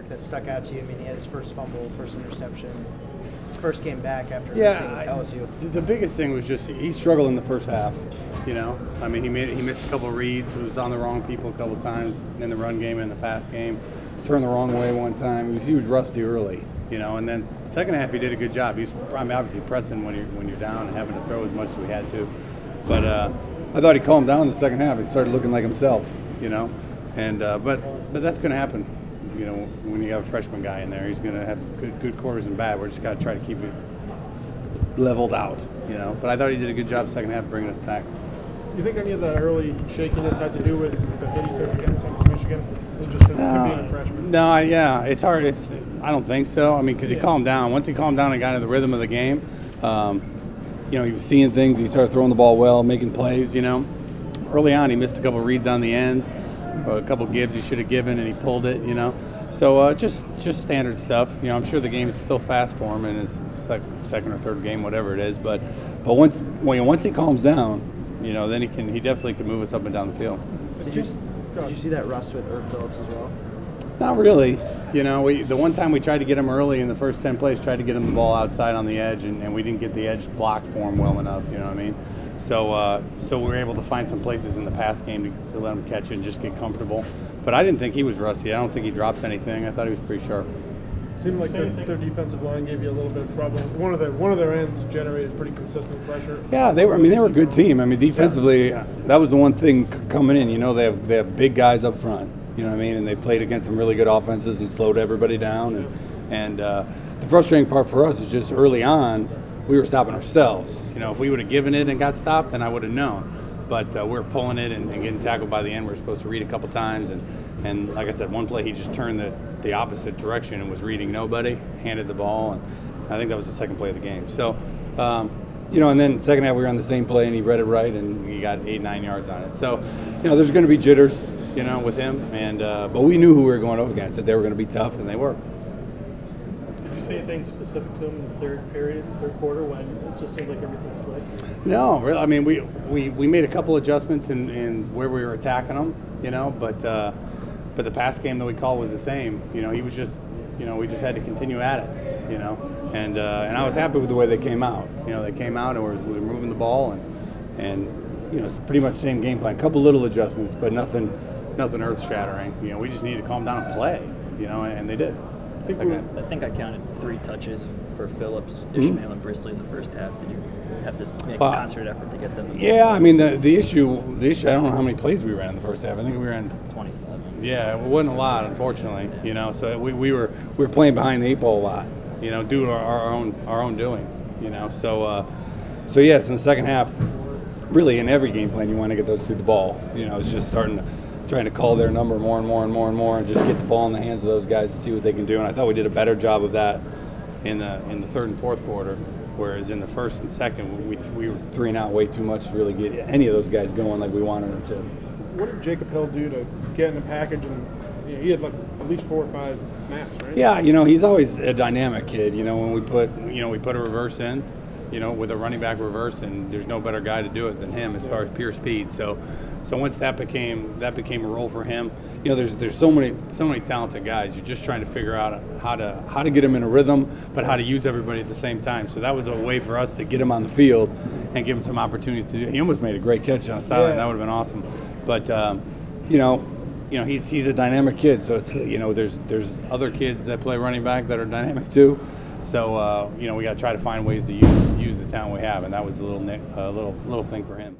that stuck out to you? I mean, he had his first fumble, first interception, first game back after Yeah, missing LSU. the biggest thing was just he struggled in the first half. You know, I mean, he missed a couple of reads, was on the wrong people a couple of times in the run game and the pass game, turned the wrong way one time. He was rusty early, you know, and then second half he did a good job. He was obviously pressing when you're down and having to throw as much as we had to. But I thought he calmed down in the second half. He started looking like himself, you know, and but that's going to happen. You know, when you have a freshman guy in there, he's going to have good quarters and bad. We're just got to try to keep it leveled out, you know. But I thought he did a good job second half bringing us back. Do you think any of that early shakiness had to do with the hit he took against Central Michigan? Was just him being a freshman? No, yeah, it's hard. I don't think so. I mean, because he calmed down. Once he calmed down and got into the rhythm of the game, you know, he was seeing things. He started throwing the ball well, making plays. You know, early on he missed a couple reads on the ends, or a couple gives he should have given, and he pulled it. You know, so just standard stuff. You know, I'm sure the game is still fast for him in his second or third game, whatever it is. But once he calms down, you know, then he definitely can move us up and down the field. Did you see that rust with Irv Phillips as well? Not really. You know, the one time we tried to get him early in the first 10 plays, tried to get him the ball outside on the edge, and we didn't get the edge blocked for him well enough, you know what I mean? So we were able to find some places in the pass game to let him catch it and just get comfortable. But I didn't think he was rusty. I don't think he dropped anything. I thought he was pretty sharp. Seemed like their defensive line gave you a little bit of trouble. One of their ends generated pretty consistent pressure. Yeah, they were a good team. I mean, defensively, that was the one thing coming in. You know, they have big guys up front. You know what I mean? And they played against some really good offenses and slowed everybody down. And the frustrating part for us is just early on, we were stopping ourselves. You know, if we would have given it and got stopped, then I would have known. But we were pulling it and getting tackled by the end. We were supposed to read a couple times. And like I said, one play he just turned the opposite direction and was reading nobody, handed the ball. And I think that was the second play of the game. So, you know, and then second half we were on the same play and he read it right and he got 8-9 yards on it. So, you know, there's going to be jitters, you know, with him. And but we knew who we were going up against, that they were going to be tough, and they were. Did you see anything specific to him in the third quarter, when it just seemed like everything was right? No, really. I mean, we made a couple adjustments in where we were attacking them, you know, but the pass game that we called was the same. You know, he was just, you know, we just had to continue at it, you know, and I was happy with the way they came out. You know, they came out and we were moving the ball and you know, it's pretty much the same game plan. A couple little adjustments, but nothing earth-shattering. You know, we just needed to calm down and play, you know, and they did. I think I counted 3 touches for Phillips, Ishmael, and Brisley in the first half. Did you have to make a concert effort to get them? Yeah, I mean the issue. I don't know how many plays we ran in the first half. I think we ran 27. Yeah, it wasn't a lot, unfortunately. You know, so we were playing behind the 8 ball a lot. You know, due to our own doing. You know, so yes, in the second half, really in every game plan, you want to get those through the ball. You know, it's just trying to call their number more and more and more and more, and just get the ball in the hands of those guys and see what they can do. And I thought we did a better job of that in the third and fourth quarter, whereas in the first and second, we were 3 and out way too much to really get any of those guys going like we wanted them to. What did Jacob Hill do to get in the package? And you know, he had like at least 4 or 5 snaps, right? Yeah, you know, he's always a dynamic kid. You know, when we put a reverse in, you know, with a running back reverse, and there's no better guy to do it than him as far as pure speed. So once that became a role for him, you know, there's so many talented guys. You're just trying to figure out how to get him in a rhythm, but how to use everybody at the same time. So that was a way for us to get him on the field and give him some opportunities to do. He almost made a great catch on the sideline. That would have been awesome. But you know, he's a dynamic kid. So it's, you know, there's other kids that play running back that are dynamic too. So you know, we got to try to find ways to use the talent we have, and that was a little thing for him.